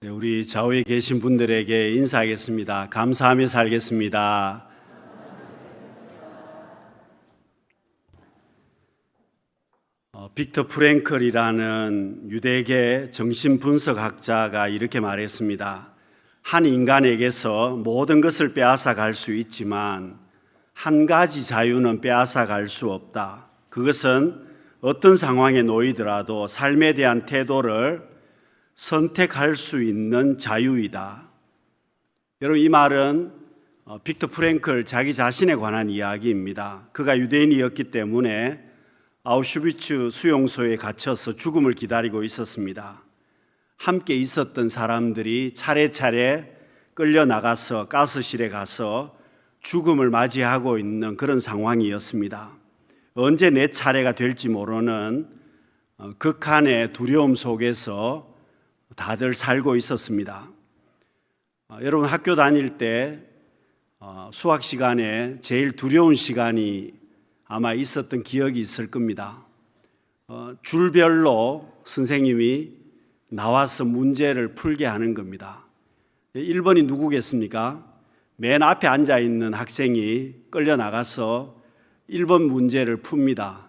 네, 우리 좌우에 계신 분들에게 인사하겠습니다. 감사하며 살겠습니다. 빅터 프랭클이라는 유대계 정신분석학자가 이렇게 말했습니다. 한 인간에게서 모든 것을 빼앗아 갈 수 있지만 한 가지 자유는 빼앗아 갈 수 없다. 그것은 어떤 상황에 놓이더라도 삶에 대한 태도를 선택할 수 있는 자유이다. 여러분, 이 말은 빅터 프랭클 자기 자신에 관한 이야기입니다. 그가 유대인이었기 때문에 아우슈비츠 수용소에 갇혀서 죽음을 기다리고 있었습니다. 함께 있었던 사람들이 차례차례 끌려나가서 가스실에 가서 죽음을 맞이하고 있는 그런 상황이었습니다. 언제 내 차례가 될지 모르는 극한의 두려움 속에서 다들 살고 있었습니다. 여러분, 학교 다닐 때 수학 시간에 제일 두려운 시간이 아마 있었던 기억이 있을 겁니다. 줄별로 선생님이 나와서 문제를 풀게 하는 겁니다. 1번이 누구겠습니까? 맨 앞에 앉아있는 학생이 끌려나가서 1번 문제를 풉니다.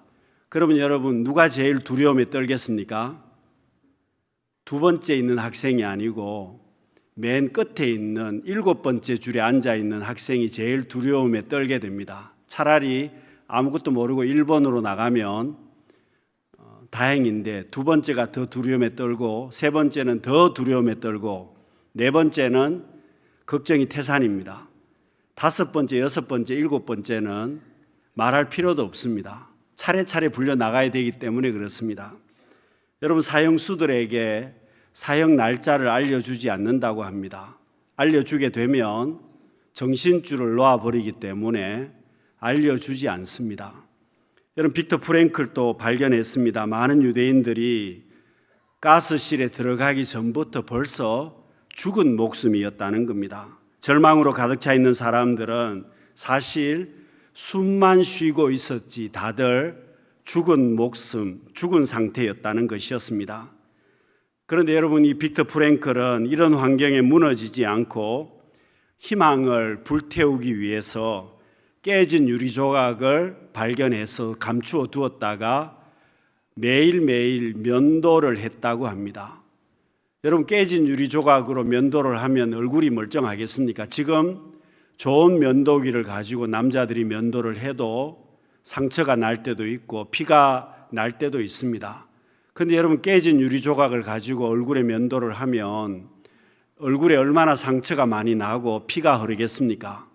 그러면 여러분, 누가 제일 두려움에 떨겠습니까? 두 번째 있는 학생이 아니고 맨 끝에 있는 7번째 줄에 앉아있는 학생이 제일 두려움에 떨게 됩니다. 차라리 아무것도 모르고 1번으로 나가면 다행인데 두 번째가 더 두려움에 떨고 세 번째는 더 두려움에 떨고 네 번째는 걱정이 태산입니다. 다섯 번째, 여섯 번째, 일곱 번째는 말할 필요도 없습니다. 차례차례 불려 나가야 되기 때문에 그렇습니다. 여러분, 사형수들에게 사형 날짜를 알려주지 않는다고 합니다. 알려주게 되면 정신줄을 놓아버리기 때문에 알려주지 않습니다. 여러분, 빅터 프랭클도 발견했습니다. 많은 유대인들이 가스실에 들어가기 전부터 벌써 죽은 목숨이었다는 겁니다. 절망으로 가득 차 있는 사람들은 사실 숨만 쉬고 있었지 다들 죽은 목숨, 죽은 상태였다는 것이었습니다. 그런데 여러분, 이 빅터 프랭클은 이런 환경에 무너지지 않고 희망을 불태우기 위해서 깨진 유리조각을 발견해서 감추어 두었다가 매일매일 면도를 했다고 합니다. 여러분, 깨진 유리조각으로 면도를 하면 얼굴이 멀쩡하겠습니까? 지금 좋은 면도기를 가지고 남자들이 면도를 해도 상처가 날 때도 있고 피가 날 때도 있습니다. 그런데 여러분, 깨진 유리조각을 가지고 얼굴에 면도를 하면 얼굴에 얼마나 상처가 많이 나고 피가 흐르겠습니까?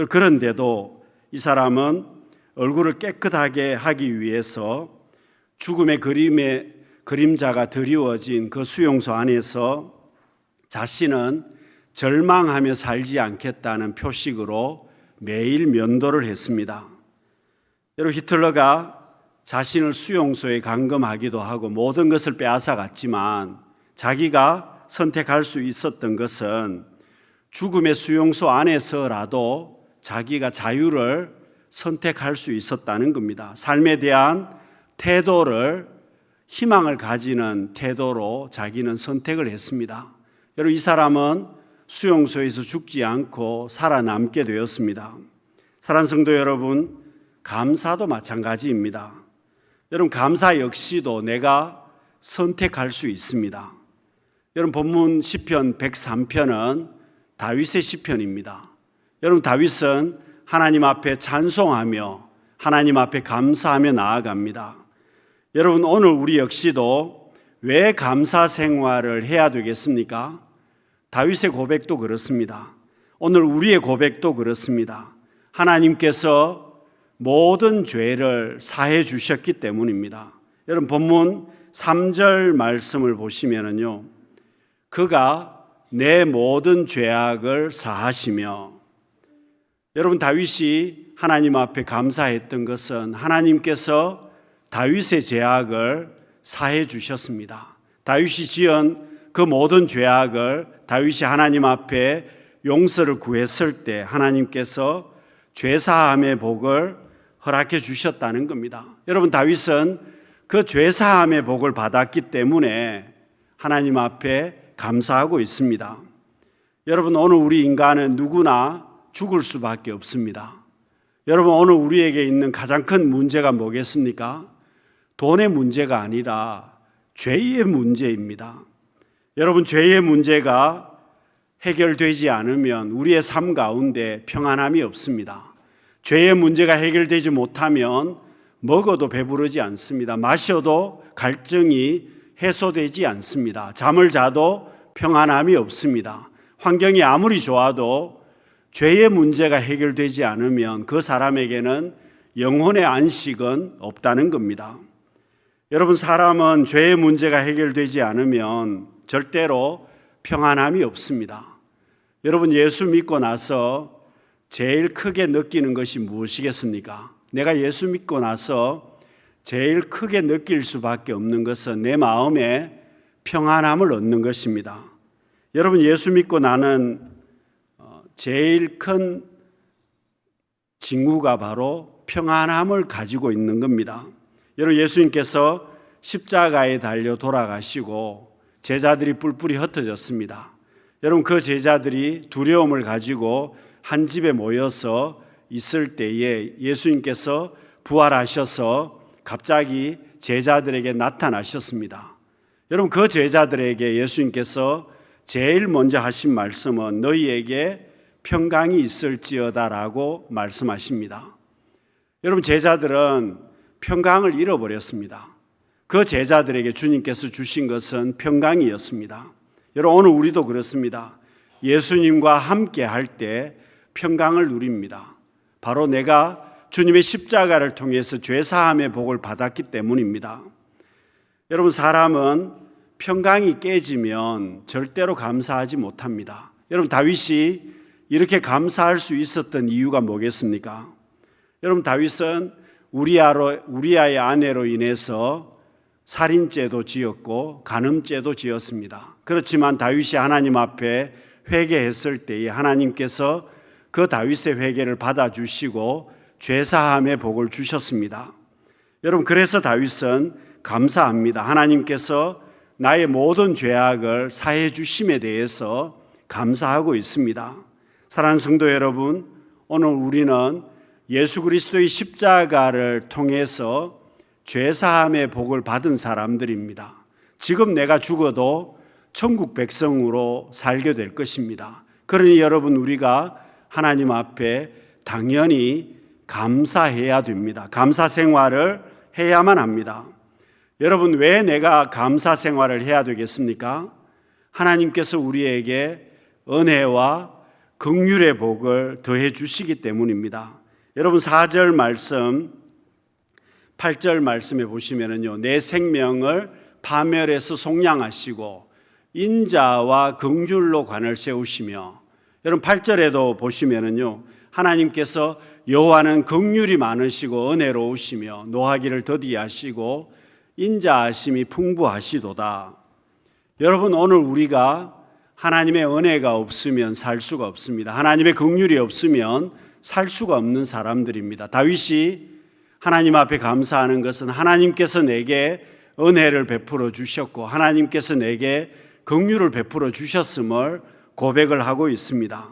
그런데도 이 사람은 얼굴을 깨끗하게 하기 위해서 죽음의 그림자가 드리워진 그 수용소 안에서 자신은 절망하며 살지 않겠다는 표식으로 매일 면도를 했습니다. 여러분, 히틀러가 자신을 수용소에 감금하기도 하고 모든 것을 빼앗아 갔지만 자기가 선택할 수 있었던 것은 죽음의 수용소 안에서라도 자기가 자유를 선택할 수 있었다는 겁니다. 삶에 대한 태도를 희망을 가지는 태도로 자기는 선택을 했습니다. 여러분, 이 사람은 수용소에서 죽지 않고 살아남게 되었습니다. 사랑하는 성도 여러분, 감사도 마찬가지입니다. 여러분, 감사 역시도 내가 선택할 수 있습니다. 여러분, 본문 시편 103편은 다윗의 시편입니다. 여러분, 다윗은 하나님 앞에 찬송하며 하나님 앞에 감사하며 나아갑니다. 여러분, 오늘 우리 역시도 왜 감사 생활을 해야 되겠습니까? 다윗의 고백도 그렇습니다. 오늘 우리의 고백도 그렇습니다. 하나님께서 모든 죄를 사해 주셨기 때문입니다. 여러분, 본문 3절 말씀을 보시면은요, 그가 내 모든 죄악을 사하시며, 여러분, 다윗이 하나님 앞에 감사했던 것은 하나님께서 다윗의 죄악을 사해 주셨습니다. 다윗이 지은 그 모든 죄악을 다윗이 하나님 앞에 용서를 구했을 때 하나님께서 죄사함의 복을 허락해 주셨다는 겁니다. 여러분, 다윗은 그 죄사함의 복을 받았기 때문에 하나님 앞에 감사하고 있습니다. 여러분, 오늘 우리 인간은 누구나 죽을 수밖에 없습니다. 여러분, 오늘 우리에게 있는 가장 큰 문제가 뭐겠습니까? 돈의 문제가 아니라 죄의 문제입니다. 여러분, 죄의 문제가 해결되지 않으면 우리의 삶 가운데 평안함이 없습니다. 죄의 문제가 해결되지 못하면 먹어도 배부르지 않습니다. 마셔도 갈증이 해소되지 않습니다. 잠을 자도 평안함이 없습니다. 환경이 아무리 좋아도 죄의 문제가 해결되지 않으면 그 사람에게는 영혼의 안식은 없다는 겁니다. 여러분, 사람은 죄의 문제가 해결되지 않으면 절대로 평안함이 없습니다. 여러분, 예수 믿고 나서 제일 크게 느끼는 것이 무엇이겠습니까? 내가 예수 믿고 나서 제일 크게 느낄 수밖에 없는 것은 내 마음에 평안함을 얻는 것입니다. 여러분, 예수 믿고 나는 제일 큰 징후가 바로 평안함을 가지고 있는 겁니다. 여러분, 예수님께서 십자가에 달려 돌아가시고 제자들이 뿔뿔이 흩어졌습니다. 여러분, 그 제자들이 두려움을 가지고 한 집에 모여서 있을 때에 예수님께서 부활하셔서 갑자기 제자들에게 나타나셨습니다. 여러분, 그 제자들에게 예수님께서 제일 먼저 하신 말씀은 너희에게 평강이 있을지어다라고 말씀하십니다. 여러분, 제자들은 평강을 잃어버렸습니다. 그 제자들에게 주님께서 주신 것은 평강이었습니다. 여러분, 오늘 우리도 그렇습니다. 예수님과 함께 할 때 평강을 누립니다. 바로 내가 주님의 십자가를 통해서 죄사함의 복을 받았기 때문입니다. 여러분, 사람은 평강이 깨지면 절대로 감사하지 못합니다. 여러분, 다윗이 이렇게 감사할 수 있었던 이유가 뭐겠습니까? 여러분, 다윗은 우리아의 아내로 인해서 살인죄도 지었고 간음죄도 지었습니다. 그렇지만 다윗이 하나님 앞에 회개했을 때에 하나님께서 그 다윗의 회개를 받아주시고 죄사함의 복을 주셨습니다. 여러분, 그래서 다윗은 감사합니다. 하나님께서 나의 모든 죄악을 사해 주심에 대해서 감사하고 있습니다. 사랑하는 성도 여러분, 오늘 우리는 예수 그리스도의 십자가를 통해서 죄사함의 복을 받은 사람들입니다. 지금 내가 죽어도 천국 백성으로 살게 될 것입니다. 그러니 여러분, 우리가 하나님 앞에 당연히 감사해야 됩니다. 감사 생활을 해야만 합니다. 여러분, 왜 내가 감사 생활을 해야 되겠습니까? 하나님께서 우리에게 은혜와 긍휼의 복을 더해 주시기 때문입니다. 여러분, 4절 말씀, 8절 말씀에 보시면은요, 내 생명을 파멸해서 속량하시고 인자와 긍휼로 관을 세우시며, 여러분 8절에도 보시면은요, 하나님께서 여호와는 긍휼이 많으시고 은혜로우시며 노하기를 더디하시고 인자하심이 풍부하시도다. 여러분, 오늘 우리가 하나님의 은혜가 없으면 살 수가 없습니다. 하나님의 긍휼이 없으면 살 수가 없는 사람들입니다. 다윗이 하나님 앞에 감사하는 것은 하나님께서 내게 은혜를 베풀어 주셨고 하나님께서 내게 긍휼을 베풀어 주셨음을 고백을 하고 있습니다.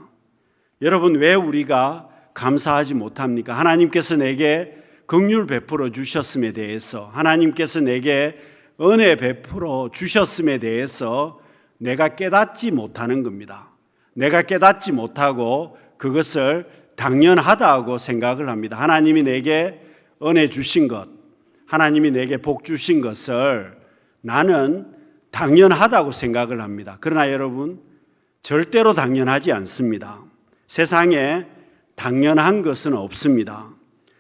여러분, 왜 우리가 감사하지 못합니까? 하나님께서 내게 긍휼 베풀어 주셨음에 대해서, 하나님께서 내게 은혜 베풀어 주셨음에 대해서 내가 깨닫지 못하는 겁니다. 내가 깨닫지 못하고 그것을 당연하다고 생각을 합니다. 하나님이 내게 은혜 주신 것, 하나님이 내게 복 주신 것을 나는 당연하다고 생각을 합니다. 그러나 여러분, 절대로 당연하지 않습니다. 세상에 당연한 것은 없습니다.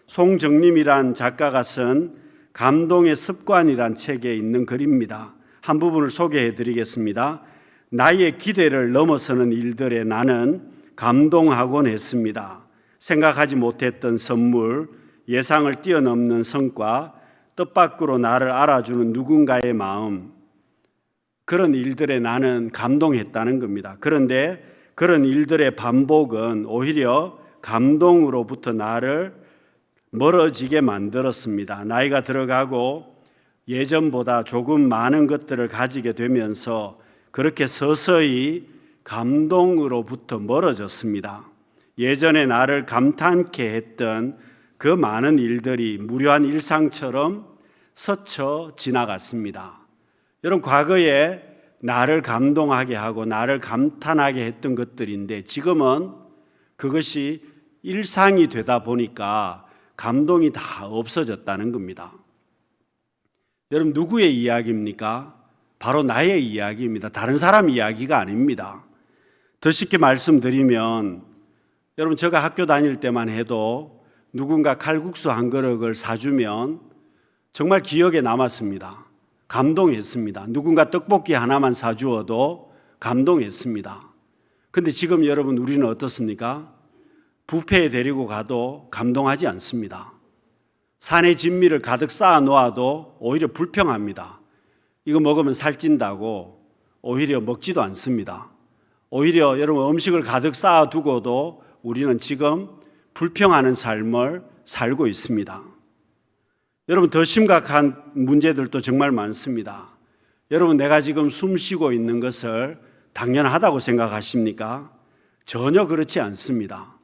송정림이란 작가가 쓴 감동의 습관이란 책에 있는 글입니다. 한 부분을 소개해 드리겠습니다. 나의 기대를 넘어서는 일들에 나는 감동하곤 했습니다. 생각하지 못했던 선물, 예상을 뛰어넘는 성과, 뜻밖으로 나를 알아주는 누군가의 마음, 그런 일들에 나는 감동했다는 겁니다. 그런데 그런 일들의 반복은 오히려 감동으로부터 나를 멀어지게 만들었습니다. 나이가 들어가고 예전보다 조금 많은 것들을 가지게 되면서 그렇게 서서히 감동으로부터 멀어졌습니다. 예전에 나를 감탄케 했던 그 많은 일들이 무료한 일상처럼 스쳐 지나갔습니다. 여러분, 과거에 나를 감동하게 하고 나를 감탄하게 했던 것들인데 지금은 그것이 일상이 되다 보니까 감동이 다 없어졌다는 겁니다. 여러분, 누구의 이야기입니까? 바로 나의 이야기입니다. 다른 사람 이야기가 아닙니다. 더 쉽게 말씀드리면 여러분, 제가 학교 다닐 때만 해도 누군가 칼국수 한 그릇을 사주면 정말 기억에 남았습니다. 감동했습니다. 누군가 떡볶이 하나만 사주어도 감동했습니다. 그런데 지금 여러분, 우리는 어떻습니까? 뷔페에 데리고 가도 감동하지 않습니다. 산의 진미를 가득 쌓아 놓아도 오히려 불평합니다. 이거 먹으면 살찐다고 오히려 먹지도 않습니다. 오히려 여러분, 음식을 가득 쌓아 두고도 우리는 지금 불평하는 삶을 살고 있습니다. 여러분, 더 심각한 문제들도 정말 많습니다. 여러분, 내가 지금 숨 쉬고 있는 것을 당연하다고 생각하십니까? 전혀 그렇지 않습니다.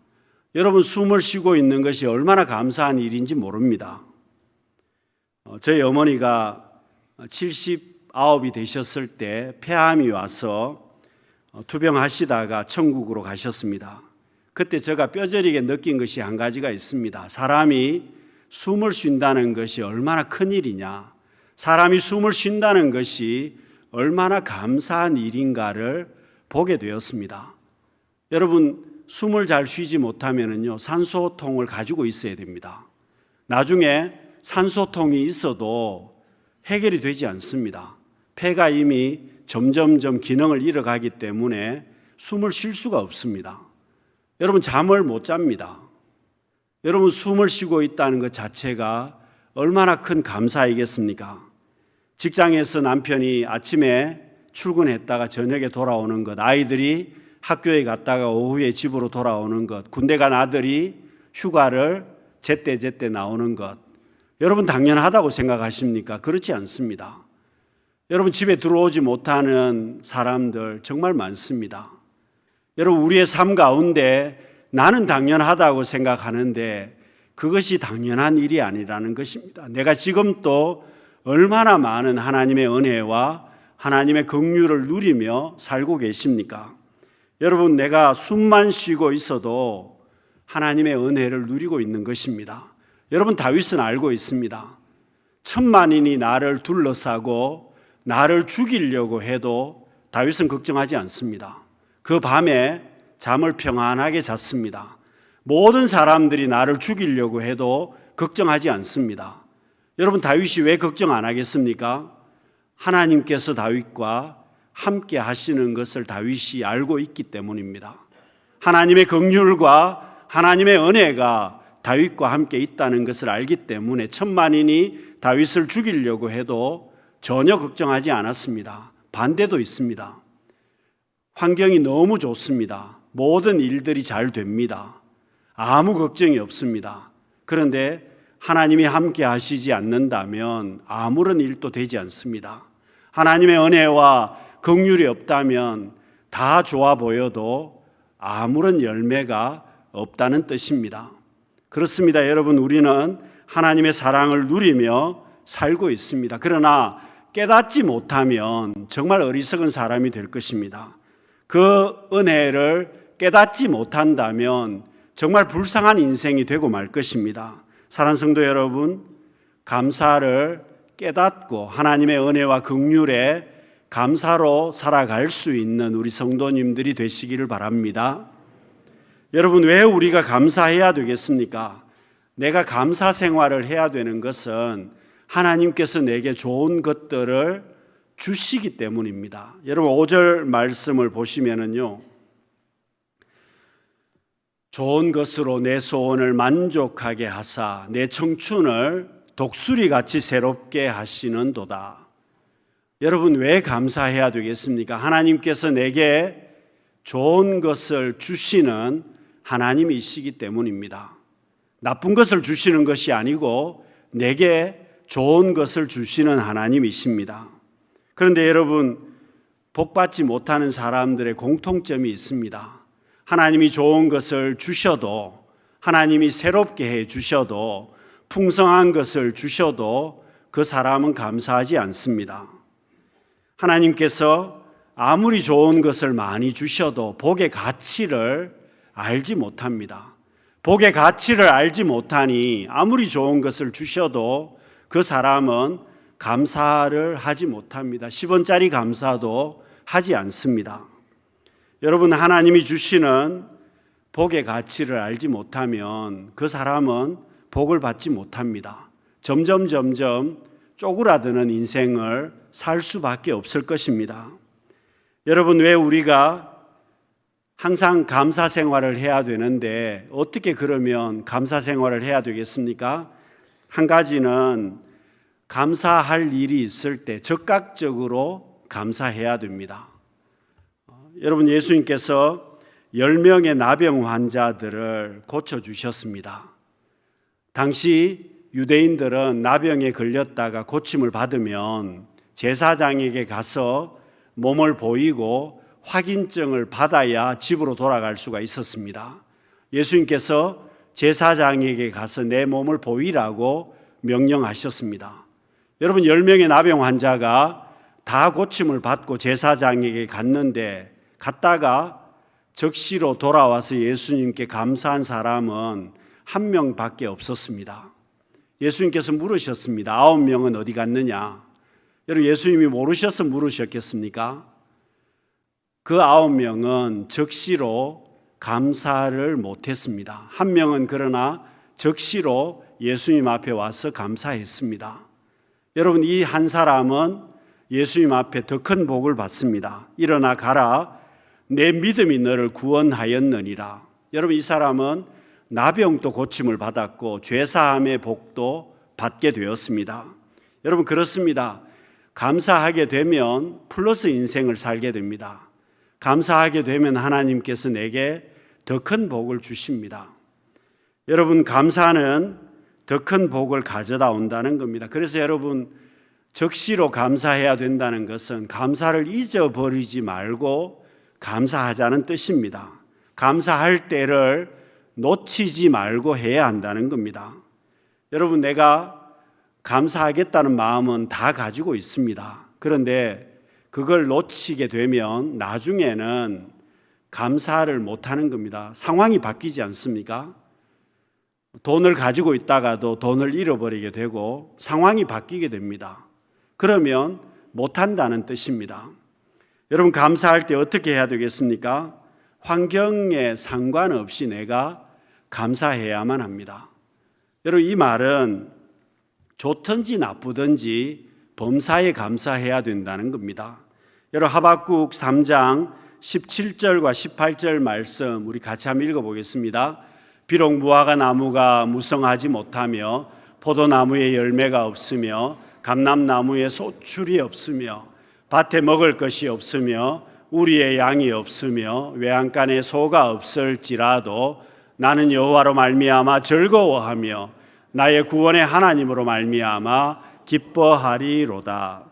여러분, 숨을 쉬고 있는 것이 얼마나 감사한 일인지 모릅니다. 저희 어머니가 79이 되셨을 때 폐암이 와서 투병하시다가 천국으로 가셨습니다. 그때 제가 뼈저리게 느낀 것이 한 가지가 있습니다. 사람이 숨을 쉰다는 것이 얼마나 큰 일이냐, 사람이 숨을 쉰다는 것이 얼마나 감사한 일인가를 보게 되었습니다. 여러분, 숨을 잘 쉬지 못하면요, 산소통을 가지고 있어야 됩니다. 나중에 산소통이 있어도 해결이 되지 않습니다. 폐가 이미 점점점 기능을 잃어가기 때문에 숨을 쉴 수가 없습니다. 여러분, 잠을 못 잡니다. 여러분, 숨을 쉬고 있다는 것 자체가 얼마나 큰 감사이겠습니까? 직장에서 남편이 아침에 출근했다가 저녁에 돌아오는 것, 아이들이 학교에 갔다가 오후에 집으로 돌아오는 것, 군대 간 아들이 휴가를 제때제때 나오는 것, 여러분 당연하다고 생각하십니까? 그렇지 않습니다. 여러분, 집에 들어오지 못하는 사람들 정말 많습니다. 여러분, 우리의 삶 가운데 나는 당연하다고 생각하는데 그것이 당연한 일이 아니라는 것입니다. 내가 지금 또 얼마나 많은 하나님의 은혜와 하나님의 긍휼을 누리며 살고 계십니까? 여러분, 내가 숨만 쉬고 있어도 하나님의 은혜를 누리고 있는 것입니다. 여러분, 다윗은 알고 있습니다. 천만인이 나를 둘러싸고 나를 죽이려고 해도 다윗은 걱정하지 않습니다. 그 밤에 잠을 평안하게 잤습니다. 모든 사람들이 나를 죽이려고 해도 걱정하지 않습니다. 여러분, 다윗이 왜 걱정 안 하겠습니까? 하나님께서 다윗과 함께 하시는 것을 다윗이 알고 있기 때문입니다. 하나님의 긍휼과 하나님의 은혜가 다윗과 함께 있다는 것을 알기 때문에 천만인이 다윗을 죽이려고 해도 전혀 걱정하지 않았습니다. 반대도 있습니다. 환경이 너무 좋습니다. 모든 일들이 잘 됩니다. 아무 걱정이 없습니다. 그런데 하나님이 함께 하시지 않는다면 아무런 일도 되지 않습니다. 하나님의 은혜와 긍휼이 없다면 다 좋아 보여도 아무런 열매가 없다는 뜻입니다. 그렇습니다. 여러분, 우리는 하나님의 사랑을 누리며 살고 있습니다. 그러나 깨닫지 못하면 정말 어리석은 사람이 될 것입니다. 그 은혜를 깨닫지 못한다면 정말 불쌍한 인생이 되고 말 것입니다. 사랑하는 성도 여러분, 감사를 깨닫고 하나님의 은혜와 긍휼에 감사로 살아갈 수 있는 우리 성도님들이 되시기를 바랍니다. 여러분, 왜 우리가 감사해야 되겠습니까? 내가 감사 생활을 해야 되는 것은 하나님께서 내게 좋은 것들을 주시기 때문입니다. 여러분, 5절 말씀을 보시면은요, 좋은 것으로 내 소원을 만족하게 하사 내 청춘을 독수리같이 새롭게 하시는도다. 여러분, 왜 감사해야 되겠습니까? 하나님께서 내게 좋은 것을 주시는 하나님이시기 때문입니다. 나쁜 것을 주시는 것이 아니고 내게 좋은 것을 주시는 하나님이십니다. 그런데 여러분, 복받지 못하는 사람들의 공통점이 있습니다. 하나님이 좋은 것을 주셔도, 하나님이 새롭게 해 주셔도, 풍성한 것을 주셔도 그 사람은 감사하지 않습니다. 하나님께서 아무리 좋은 것을 많이 주셔도 복의 가치를 알지 못합니다. 복의 가치를 알지 못하니 아무리 좋은 것을 주셔도 그 사람은 감사를 하지 못합니다. 10원짜리 감사도 하지 않습니다. 여러분, 하나님이 주시는 복의 가치를 알지 못하면 그 사람은 복을 받지 못합니다. 점점 쪼그라드는 인생을 살 수밖에 없을 것입니다. 여러분, 왜 우리가 항상 감사 생활을 해야 되는데 어떻게 그러면 감사 생활을 해야 되겠습니까? 한 가지는 감사할 일이 있을 때 즉각적으로 감사해야 됩니다. 여러분, 예수님께서 10명의 나병 환자들을 고쳐주셨습니다. 당시 유대인들은 나병에 걸렸다가 고침을 받으면 제사장에게 가서 몸을 보이고 확인증을 받아야 집으로 돌아갈 수가 있었습니다. 예수님께서 제사장에게 가서 내 몸을 보이라고 명령하셨습니다. 여러분, 10명의 나병 환자가 다 고침을 받고 제사장에게 갔다가 적시로 돌아와서 예수님께 감사한 사람은 한 명밖에 없었습니다. 예수님께서 물으셨습니다. 9명은 어디 갔느냐? 여러분, 예수님이 모르셔서 물으셨겠습니까? 그 9명은 적시로 감사를 못했습니다. 한 명은 그러나 적시로 예수님 앞에 와서 감사했습니다. 여러분, 이 한 사람은 예수님 앞에 더 큰 복을 받습니다. 일어나 가라, 내 믿음이 너를 구원하였느니라. 여러분, 이 사람은 나병도 고침을 받았고 죄사함의 복도 받게 되었습니다. 여러분, 그렇습니다. 감사하게 되면 플러스 인생을 살게 됩니다. 감사하게 되면 하나님께서 내게 더 큰 복을 주십니다. 여러분, 감사는 더 큰 복을 가져다 온다는 겁니다. 그래서 여러분, 적시로 감사해야 된다는 것은 감사를 잊어버리지 말고 감사하자는 뜻입니다. 감사할 때를 놓치지 말고 해야 한다는 겁니다. 여러분, 내가 감사하겠다는 마음은 다 가지고 있습니다. 그런데 그걸 놓치게 되면 나중에는 감사를 못하는 겁니다. 상황이 바뀌지 않습니까? 돈을 가지고 있다가도 돈을 잃어버리게 되고 상황이 바뀌게 됩니다. 그러면 못한다는 뜻입니다. 여러분, 감사할 때 어떻게 해야 되겠습니까? 환경에 상관없이 내가 감사해야만 합니다. 여러분, 이 말은 좋든지 나쁘든지 범사에 감사해야 된다는 겁니다. 여러분, 하박국 3장 17절과 18절 말씀 우리 같이 한번 읽어보겠습니다. 비록 무화과 나무가 무성하지 못하며 포도나무에 열매가 없으며 감람나무에 소출이 없으며 밭에 먹을 것이 없으며 우리의 양이 없으며 외양간에 소가 없을지라도 나는 여호와로 말미암아 즐거워하며 나의 구원의 하나님으로 말미암아 기뻐하리로다.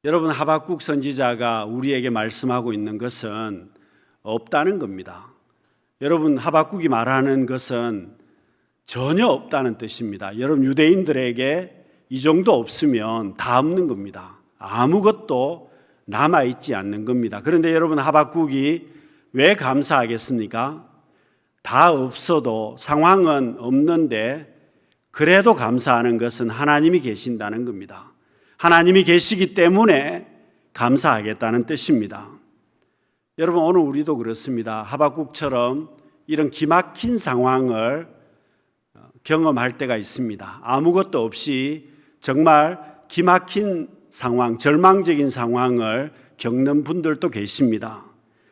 여러분, 하박국 선지자가 우리에게 말씀하고 있는 것은 없다는 겁니다. 여러분, 하박국이 말하는 것은 전혀 없다는 뜻입니다. 여러분, 유대인들에게 이 정도 없으면 다 없는 겁니다. 아무것도 남아있지 않는 겁니다. 그런데 여러분, 하박국이 왜 감사하겠습니까? 다 없어도 상황은 없는데 그래도 감사하는 것은 하나님이 계신다는 겁니다. 하나님이 계시기 때문에 감사하겠다는 뜻입니다. 여러분, 오늘 우리도 그렇습니다. 하박국처럼 이런 기막힌 상황을 경험할 때가 있습니다. 아무것도 없이 정말 기막힌 상황, 절망적인 상황을 겪는 분들도 계십니다.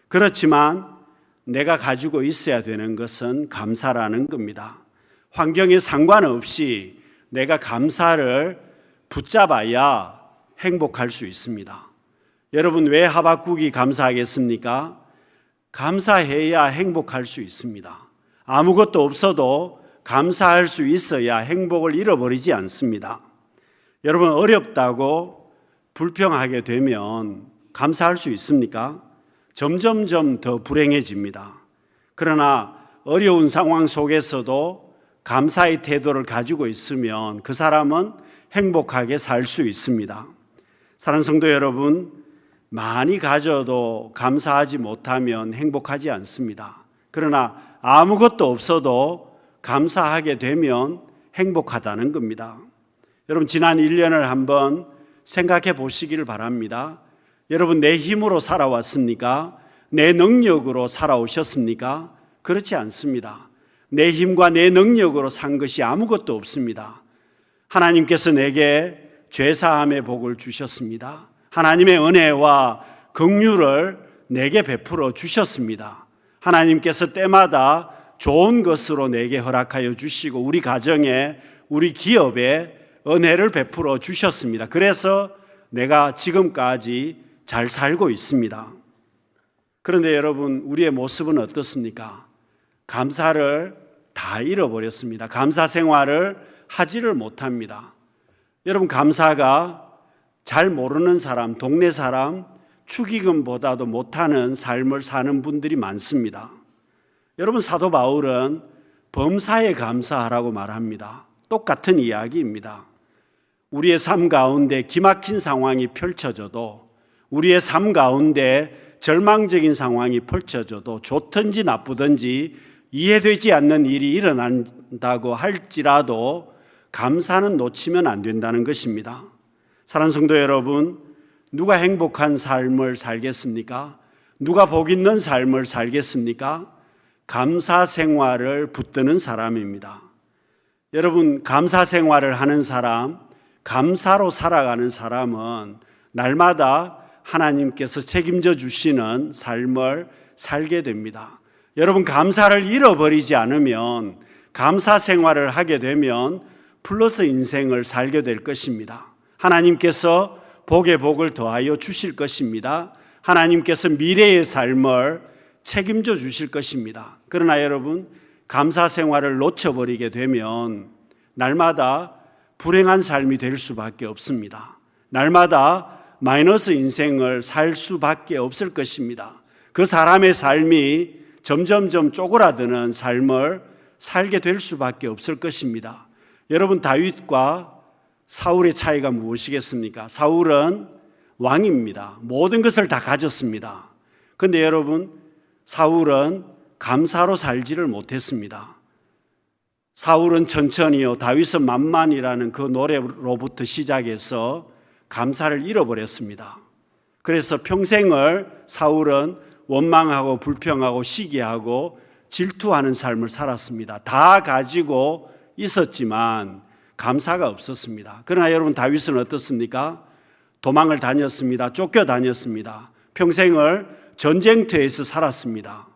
그렇지만 내가 가지고 있어야 되는 것은 감사라는 겁니다. 환경에 상관없이 내가 감사를 붙잡아야 행복할 수 있습니다. 여러분, 왜 하박국이 감사하겠습니까? 감사해야 행복할 수 있습니다. 아무것도 없어도 감사할 수 있어야 행복을 잃어버리지 않습니다. 여러분, 어렵다고 불평하게 되면 감사할 수 있습니까? 점점점 더 불행해집니다. 그러나 어려운 상황 속에서도 감사의 태도를 가지고 있으면 그 사람은 행복하게 살 수 있습니다. 사랑하는 성도 여러분, 많이 가져도 감사하지 못하면 행복하지 않습니다. 그러나 아무것도 없어도 감사하게 되면 행복하다는 겁니다. 여러분, 지난 1년을 한번 생각해 보시기를 바랍니다. 여러분, 내 힘으로 살아왔습니까? 내 능력으로 살아오셨습니까? 그렇지 않습니다. 내 힘과 내 능력으로 산 것이 아무것도 없습니다. 하나님께서 내게 죄사함의 복을 주셨습니다. 하나님의 은혜와 긍휼을 내게 베풀어 주셨습니다. 하나님께서 때마다 좋은 것으로 내게 허락하여 주시고 우리 가정에, 우리 기업에 은혜를 베풀어 주셨습니다. 그래서 내가 지금까지 잘 살고 있습니다. 그런데 여러분, 우리의 모습은 어떻습니까? 감사를 다 잃어버렸습니다. 감사 생활을 하지를 못합니다. 여러분, 감사가 잘 모르는 사람, 동네 사람, 축의금보다도 못하는 삶을 사는 분들이 많습니다. 여러분, 사도 바울은 범사에 감사하라고 말합니다. 똑같은 이야기입니다. 우리의 삶 가운데 기막힌 상황이 펼쳐져도, 우리의 삶 가운데 절망적인 상황이 펼쳐져도, 좋든지 나쁘든지 이해되지 않는 일이 일어난다고 할지라도 감사는 놓치면 안 된다는 것입니다. 사랑하는 성도 여러분, 누가 행복한 삶을 살겠습니까? 누가 복 있는 삶을 살겠습니까? 감사 생활을 붙드는 사람입니다. 여러분, 감사 생활을 하는 사람, 감사로 살아가는 사람은 날마다 하나님께서 책임져 주시는 삶을 살게 됩니다. 여러분, 감사를 잃어버리지 않으면, 감사 생활을 하게 되면 플러스 인생을 살게 될 것입니다. 하나님께서 복에 복을 더하여 주실 것입니다. 하나님께서 미래의 삶을 책임져 주실 것입니다. 그러나 여러분, 감사 생활을 놓쳐버리게 되면 날마다 불행한 삶이 될 수밖에 없습니다. 날마다 마이너스 인생을 살 수밖에 없을 것입니다. 그 사람의 삶이 점점점 쪼그라드는 삶을 살게 될 수밖에 없을 것입니다. 여러분, 다윗과 사울의 차이가 무엇이겠습니까? 사울은 왕입니다. 모든 것을 다 가졌습니다. 그런데 여러분, 사울은 감사로 살지를 못했습니다. 사울은 천천히요, 다윗은 만만이라는 그 노래로부터 시작해서 감사를 잃어버렸습니다. 그래서 평생을 사울은 원망하고 불평하고 시기하고 질투하는 삶을 살았습니다. 다 가지고 있었지만 감사가 없었습니다. 그러나 여러분, 다윗은 어떻습니까? 도망을 다녔습니다. 쫓겨다녔습니다. 평생을 전쟁터에서 살았습니다.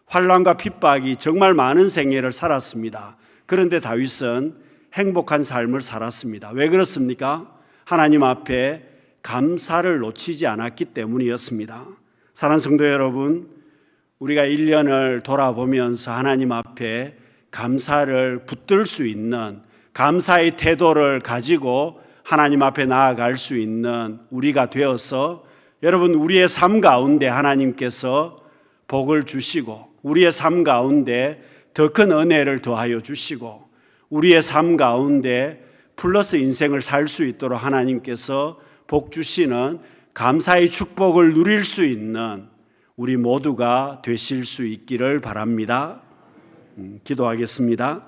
환난과 핍박이 정말 많은 생애를 살았습니다. 그런데 다윗은 행복한 삶을 살았습니다. 왜 그렇습니까? 하나님 앞에 감사를 놓치지 않았기 때문이었습니다. 사랑하는 성도 여러분, 우리가 1년을 돌아보면서 하나님 앞에 감사를 붙들 수 있는, 감사의 태도를 가지고 하나님 앞에 나아갈 수 있는 우리가 되어서 여러분, 우리의 삶 가운데 하나님께서 복을 주시고 우리의 삶 가운데 더 큰 은혜를 더하여 주시고 우리의 삶 가운데 플러스 인생을 살 수 있도록 하나님께서 복 주시는 감사의 축복을 누릴 수 있는 우리 모두가 되실 수 있기를 바랍니다. 기도하겠습니다.